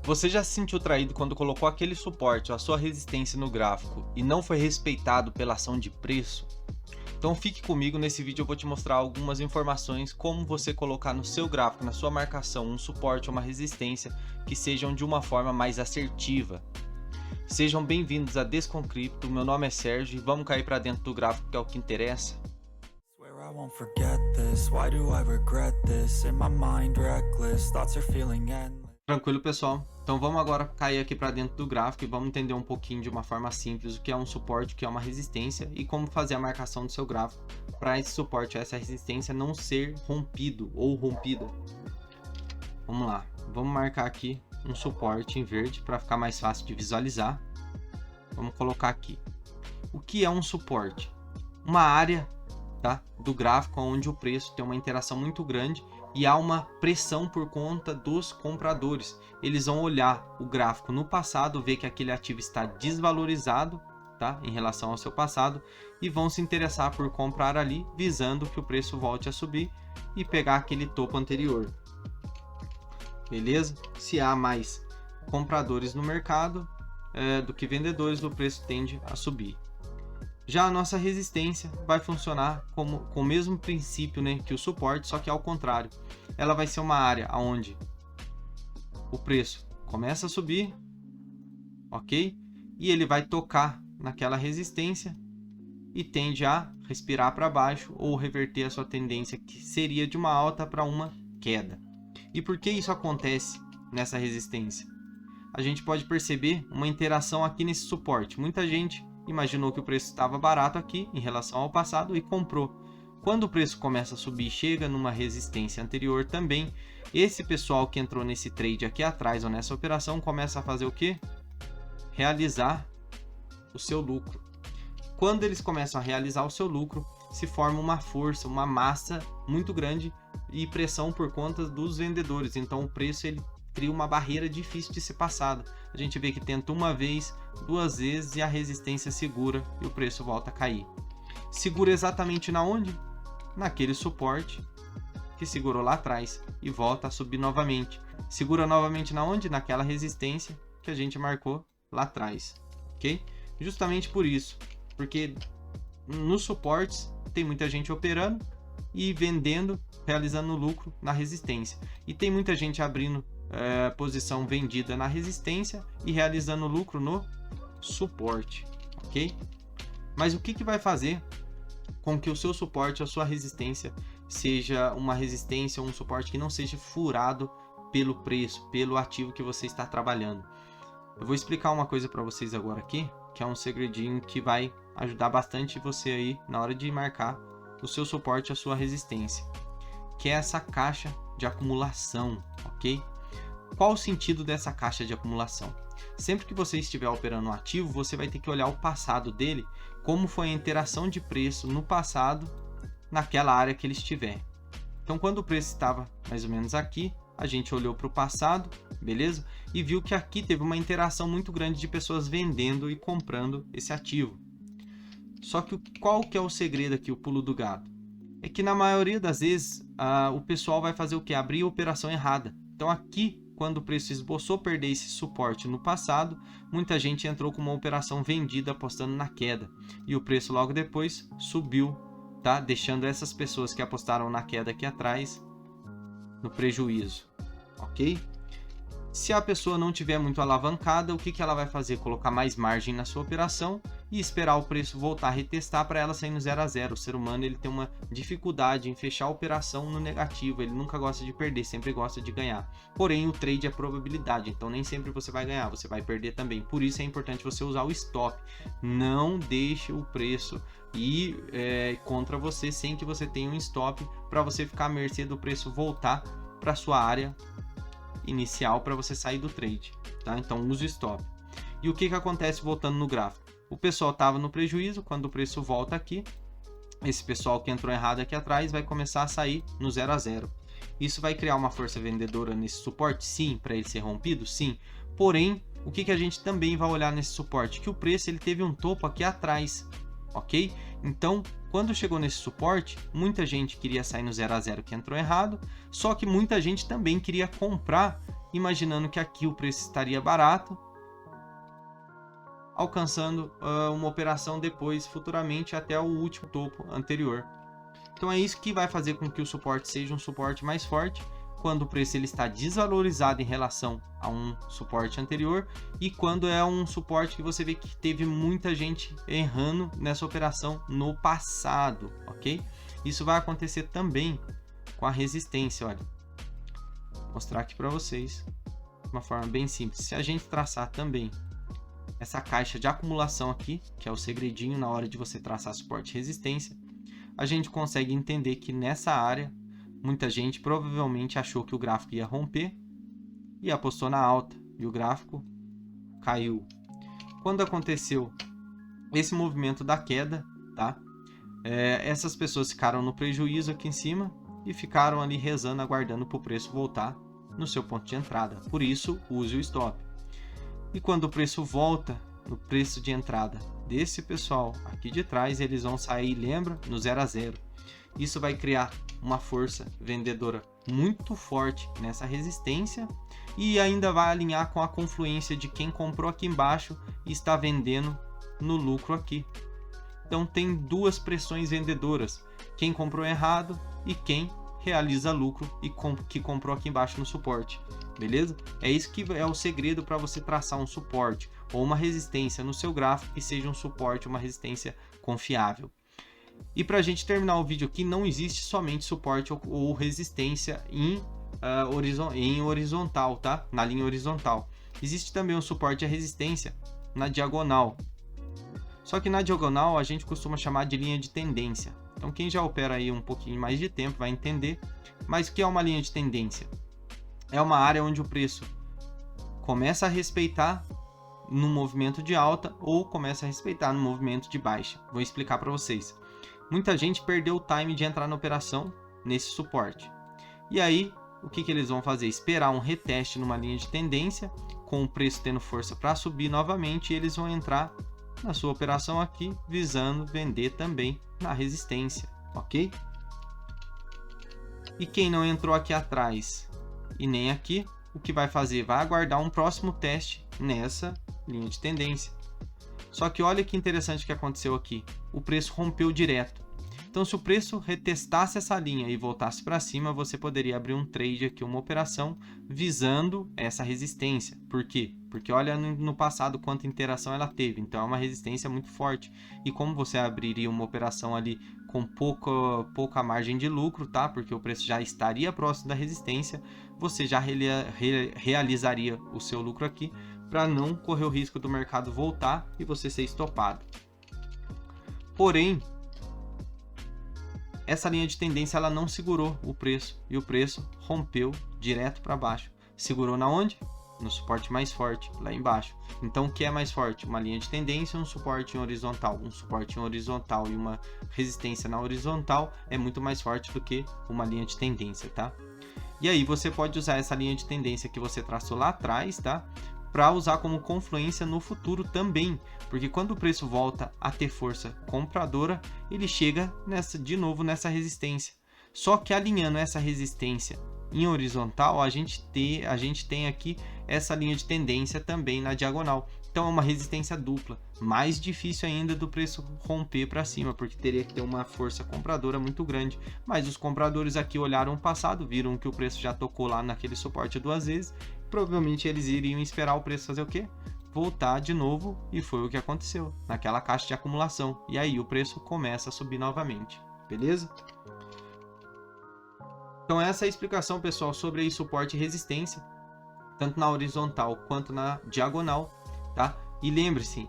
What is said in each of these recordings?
Você já se sentiu traído quando colocou aquele suporte ou a sua resistência no gráfico e não foi respeitado pela ação de preço? Então fique comigo, nesse vídeo eu vou te mostrar algumas informações como você colocar no seu gráfico, na sua marcação, um suporte ou uma resistência que sejam de uma forma mais assertiva. Sejam bem-vindos a Desconcripto, meu nome é Sérgio e vamos cair para dentro do gráfico, que é o que interessa. I won't forget this. Why do I regret this? In my mind reckless, thoughts are feeling endless. Tranquilo, pessoal? Então vamos agora cair aqui para dentro do gráfico e vamos entender um pouquinho de uma forma simples o que é um suporte, o que é uma resistência e como fazer a marcação do seu gráfico para esse suporte, essa resistência não ser rompido ou rompida. Vamos lá, vamos marcar aqui um suporte em verde para ficar mais fácil de visualizar. Vamos colocar aqui. O que é um suporte? Uma área, tá, do gráfico onde o preço tem uma interação muito grande e há uma pressão por conta dos compradores. Eles vão olhar o gráfico no passado, ver que aquele ativo está desvalorizado, tá, em relação ao seu passado, e vão se interessar por comprar ali, visando que o preço volte a subir e pegar aquele topo anterior. Beleza? Se há mais compradores no mercado do que vendedores, o preço tende a subir. Já a nossa resistência vai funcionar com o mesmo princípio, né, que o suporte, só que ao contrário. Ela vai ser uma área onde o preço começa a subir, ok? E ele vai tocar naquela resistência e tende a respirar para baixo ou reverter a sua tendência, que seria de uma alta para uma queda. E por que isso acontece nessa resistência? A gente pode perceber uma interação aqui nesse suporte. Muita gente imaginou que o preço estava barato aqui em relação ao passado e comprou. Quando o preço começa a subir e chega numa resistência anterior também, esse pessoal que entrou nesse trade aqui atrás ou nessa operação começa a fazer o quê? Realizar o seu lucro. Quando eles começam a realizar o seu lucro, se forma uma força, uma massa muito grande e pressão por conta dos vendedores. Então o preço ele cria uma barreira difícil de ser passada. A gente vê que tenta uma vez, duas vezes e a resistência segura e o preço volta a cair. Segura exatamente na onde? Naquele suporte que segurou lá atrás e volta a subir novamente. Segura novamente na onde? Naquela resistência que a gente marcou lá atrás, ok? Justamente por isso, porque nos suportes tem muita gente operando e vendendo, realizando lucro na resistência. E tem muita gente abrindo posição vendida na resistência e realizando lucro no suporte, ok? Mas o que vai fazer com que o seu suporte, a sua resistência, seja uma resistência ou um suporte que não seja furado pelo preço, pelo ativo que você está trabalhando? Eu vou explicar uma coisa para vocês agora aqui, que é um segredinho que vai ajudar bastante você aí na hora de marcar o seu suporte, a sua resistência, que é essa caixa de acumulação, ok? Qual o sentido dessa caixa de acumulação? Sempre que você estiver operando um ativo, você vai ter que olhar o passado dele, como foi a interação de preço no passado, naquela área que ele estiver. Então, quando o preço estava mais ou menos aqui, a gente olhou para o passado, beleza? E viu que aqui teve uma interação muito grande de pessoas vendendo e comprando esse ativo. Só que qual que é o segredo aqui, o pulo do gato? É que na maioria das vezes, o pessoal vai fazer o quê? Abrir a operação errada. Então aqui, quando o preço esboçou perder esse suporte no passado, muita gente entrou com uma operação vendida apostando na queda. E o preço logo depois subiu, tá? Deixando essas pessoas que apostaram na queda aqui atrás no prejuízo, ok? Se a pessoa não tiver muito alavancada, o que ela vai fazer? Colocar mais margem na sua operação e esperar o preço voltar a retestar para ela sair no 0 a 0. O ser humano ele tem uma dificuldade em fechar a operação no negativo, ele nunca gosta de perder, sempre gosta de ganhar. Porém, o trade é probabilidade, então nem sempre você vai ganhar, você vai perder também. Por isso é importante você usar o stop. Não deixe o preço ir contra você sem que você tenha um stop para você ficar à mercê do preço voltar para sua área inicial para você sair do trade, tá? Então use o stop. E o que acontece voltando no gráfico? O pessoal estava no prejuízo, quando o preço volta aqui, esse pessoal que entrou errado aqui atrás vai começar a sair no 0 a 0. Isso vai criar uma força vendedora nesse suporte? Sim, para ele ser rompido? Sim. Porém, o que a gente também vai olhar nesse suporte? Que o preço ele teve um topo aqui atrás, ok? Então, quando chegou nesse suporte, muita gente queria sair no 0 a 0 que entrou errado, só que muita gente também queria comprar imaginando que aqui o preço estaria barato, alcançando uma operação depois, futuramente, até o último topo anterior. Então é isso que vai fazer com que o suporte seja um suporte mais forte, quando o preço ele está desvalorizado em relação a um suporte anterior, e quando é um suporte que você vê que teve muita gente errando nessa operação no passado, ok? Isso vai acontecer também com a resistência, olha. Vou mostrar aqui para vocês de uma forma bem simples. Se a gente traçar também essa caixa de acumulação aqui, que é o segredinho na hora de você traçar suporte e resistência, a gente consegue entender que nessa área muita gente provavelmente achou que o gráfico ia romper e apostou na alta, e o gráfico caiu. Quando aconteceu esse movimento da queda, tá? Essas pessoas ficaram no prejuízo aqui em cima e ficaram ali rezando, aguardando para o preço voltar no seu ponto de entrada. Por isso, use o stop. E quando o preço volta no preço de entrada desse pessoal aqui de trás, eles vão sair, lembra, no 0 a 0. Isso vai criar uma força vendedora muito forte nessa resistência e ainda vai alinhar com a confluência de quem comprou aqui embaixo e está vendendo no lucro aqui. Então tem duas pressões vendedoras, quem comprou errado e quem realiza lucro e que comprou aqui embaixo no suporte, beleza? É isso que é o segredo para você traçar um suporte ou uma resistência no seu gráfico que seja um suporte, uma resistência confiável. E para a gente terminar o vídeo aqui, não existe somente suporte ou resistência em horizontal, tá? Na linha horizontal. Existe também um suporte e a resistência na diagonal. Só que na diagonal a gente costuma chamar de linha de tendência. Então quem já opera aí um pouquinho mais de tempo vai entender. Mas o que é uma linha de tendência? É uma área onde o preço começa a respeitar no movimento de alta ou começa a respeitar no movimento de baixa. Vou explicar para vocês. Muita gente perdeu o time de entrar na operação nesse suporte. E aí, o que eles vão fazer? Esperar um reteste numa linha de tendência, com o preço tendo força para subir novamente, e eles vão entrar na sua operação aqui, visando vender também na resistência, ok? E quem não entrou aqui atrás e nem aqui, o que vai fazer? Vai aguardar um próximo teste nessa linha de tendência. Só que olha que interessante que aconteceu aqui. O preço rompeu direto. Então, se o preço retestasse essa linha e voltasse para cima, você poderia abrir um trade aqui, uma operação, visando essa resistência. Por quê? Porque olha no passado quanta interação ela teve. Então, é uma resistência muito forte. E como você abriria uma operação ali com pouca margem de lucro, tá? Porque o preço já estaria próximo da resistência, você já realizaria o seu lucro aqui, para não correr o risco do mercado voltar e você ser estopado. Porém, essa linha de tendência ela não segurou o preço e o preço rompeu direto para baixo. Segurou na onde? No suporte mais forte, lá embaixo. Então, o que é mais forte? Uma linha de tendência e um suporte em horizontal. Um suporte em horizontal e uma resistência na horizontal é muito mais forte do que uma linha de tendência, tá? E aí você pode usar essa linha de tendência que você traçou lá atrás, tá? Para usar como confluência no futuro também, porque quando o preço volta a ter força compradora, ele chega de novo nessa resistência. Só que alinhando essa resistência em horizontal, a gente tem aqui essa linha de tendência também na diagonal. Então é uma resistência dupla, mais difícil ainda do preço romper para cima, porque teria que ter uma força compradora muito grande. Mas os compradores aqui olharam o passado, viram que o preço já tocou lá naquele suporte duas vezes. Provavelmente eles iriam esperar o preço fazer o quê? Voltar de novo, e foi o que aconteceu naquela caixa de acumulação. E aí o preço começa a subir novamente, beleza? Então essa é a explicação, pessoal, sobre aí suporte e resistência, tanto na horizontal quanto na diagonal, tá? E lembrem-se,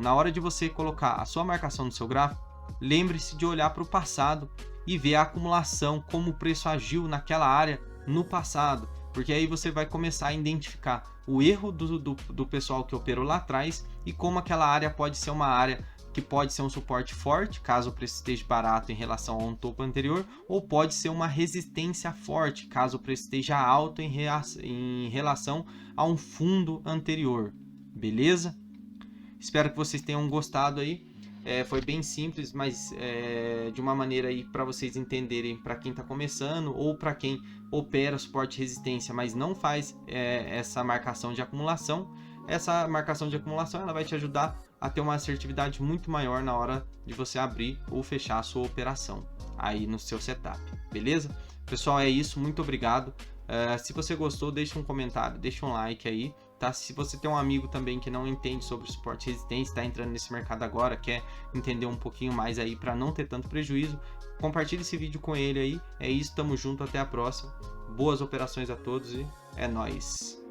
na hora de você colocar a sua marcação no seu gráfico, lembre-se de olhar para o passado e ver a acumulação, como o preço agiu naquela área no passado, porque aí você vai começar a identificar o erro do pessoal que operou lá atrás e como aquela área pode ser uma área que pode ser um suporte forte, caso o preço esteja barato em relação a um topo anterior, ou pode ser uma resistência forte, caso o preço esteja alto em relação a um fundo anterior, beleza? Espero que vocês tenham gostado aí. Foi bem simples, mas de uma maneira aí para vocês entenderem, para quem está começando ou para quem opera suporte e resistência, mas não faz essa marcação de acumulação. Essa marcação de acumulação ela vai te ajudar a ter uma assertividade muito maior na hora de você abrir ou fechar a sua operação aí no seu setup, beleza? Pessoal, é isso, muito obrigado. Se você gostou, deixa um comentário, deixa um like aí, tá? Se você tem um amigo também que não entende sobre suporte e resistência, está entrando nesse mercado agora, quer entender um pouquinho mais aí para não ter tanto prejuízo, compartilhe esse vídeo com ele aí. É isso, tamo junto, até a próxima. Boas operações a todos e é nóis!